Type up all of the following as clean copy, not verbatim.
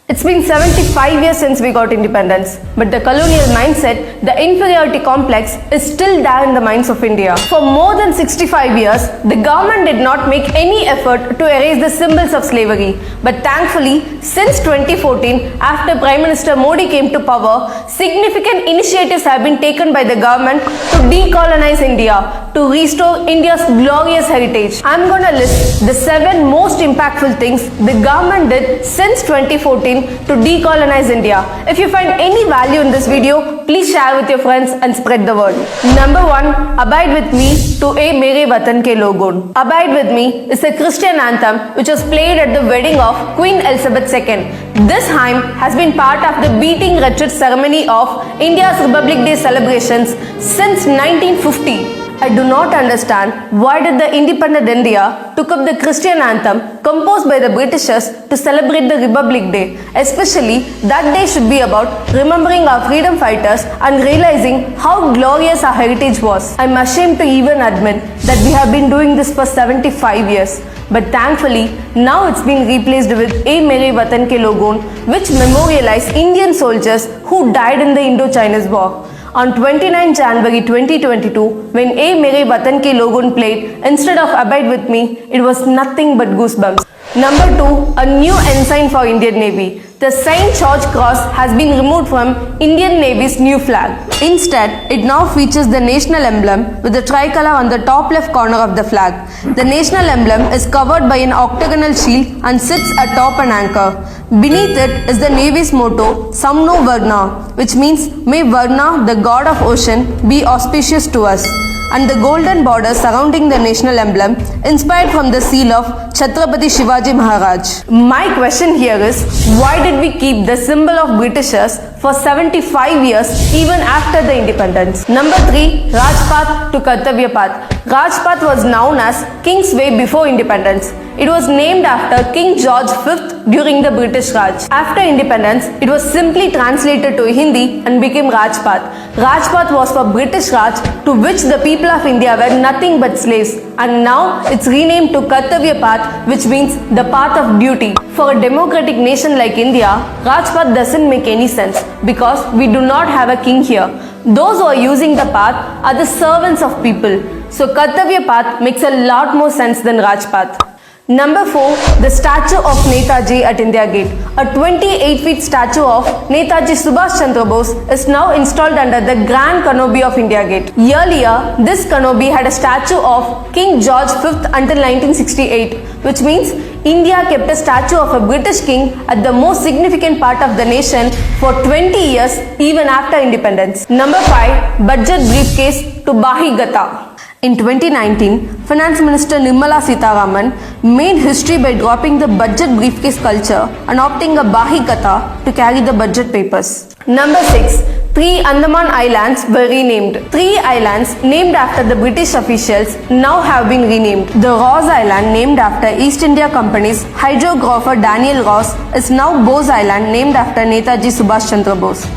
It's been 75 years since we got independence, but the colonial mindset, the inferiority complex, is still there in the minds of India. For more than 65 years, the government did not make any effort to erase the symbols of slavery. But thankfully, since 2014, after Prime Minister Modi came to power, significant initiatives have been taken by the government to decolonize India, to restore India's glorious heritage. I'm gonna list the 7 most impactful things the government did since 2014 to decolonize India. If you find any value in this video, please share with your friends and spread the word. Number 1, Abide With Me to A Mere Watan Ke Logon. Abide With Me is a Christian anthem which was played at the wedding of Queen Elizabeth II. This hymn has been part of the beating retreat ceremony of India's Republic Day celebrations since 1950. I do not understand why did the independent India took up the Christian anthem composed by the Britishers to celebrate the Republic Day. Especially that day should be about remembering our freedom fighters and realizing how glorious our heritage was. I'm ashamed to even admit that we have been doing this for 75 years. But thankfully, now it's being replaced with A Mere Watan Ke Logon, which memorialize Indian soldiers who died in the Indo-Chinese War. On 29 January 2022, when A Mere Watan Ke Logon played instead of Abide With Me, it was nothing but goosebumps. Number 2, a new ensign for Indian Navy. The St. George Cross has been removed from Indian Navy's new flag. Instead, it now features the national emblem with the tricolour on the top left corner of the flag. The national emblem is covered by an octagonal shield and sits atop an anchor. Beneath it is the Navy's motto, Samno Varna, which means, may Varna, the god of ocean, be auspicious to us, and the golden border surrounding the national emblem, inspired from the seal of Chhatrapati Shivaji Maharaj. My question here is, why did we keep the symbol of Britishers for 75 years even after the independence? Number 3, Rajpath to Kartavya Path. Rajpath was known as King's Way before independence. It was named after King George V during the British Raj. After independence, it was simply translated to Hindi and became Rajpath. Rajpath was for British Raj, to which the people of India were nothing but slaves, and now it's renamed to Kartavya Path, which means the path of duty. For a democratic nation like India, Rajpath doesn't make any sense because we do not have a king here. Those who are using the path are the servants of people. So Kartavya Path makes a lot more sense than Rajpath. Number 4, the statue of Netaji at India Gate. A 28-feet statue of Netaji Subhash Chandra Bose is now installed under the Grand Canopy of India Gate. Earlier, this canopy had a statue of King George V until 1968, which means India kept a statue of a British king at the most significant part of the nation for 20 years even after independence. Number 5, budget briefcase to Bahi Gata. In 2019, Finance Minister Nirmala Sitharaman made history by dropping the budget briefcase culture and opting a Bahi Gata to carry the budget papers. Number 6. 3 Andaman Islands were renamed. 3 islands named after the British officials now have been renamed. The Ross Island, named after East India Company's hydrographer Daniel Ross, is now Bose Island, named after Netaji Subhash Chandra Bose.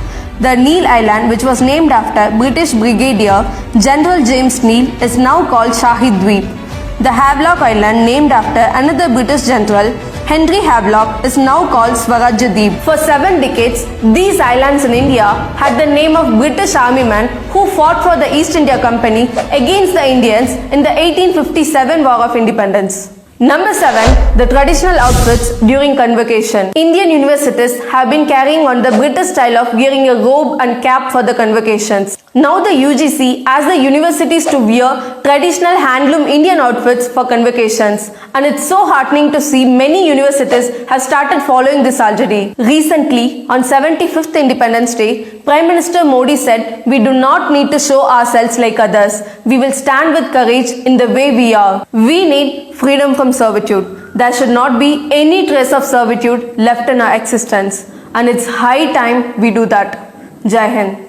The Neil Island, which was named after British Brigadier General James Neil, is now called Shahid Dweep. The Havelock Island, named after another British general, Henry Havelock, is now called Swarajya Deep. For 7 decades, these islands in India had the name of British army men who fought for the East India Company against the Indians in the 1857 War of Independence. Number 7, the traditional outfits during convocation. Indian universities have been carrying on the British style of wearing a robe and cap for the convocations. Now the UGC asks the universities to wear traditional handloom Indian outfits for convocations, and it's so heartening to see many universities have started following this already. Recently, on 75th Independence Day, Prime Minister Modi said, "We do not need to show ourselves like others. We will stand with courage in the way we are. We need freedom from servitude. There should not be any trace of servitude left in our existence, and it's high time we do that." Jai Hind.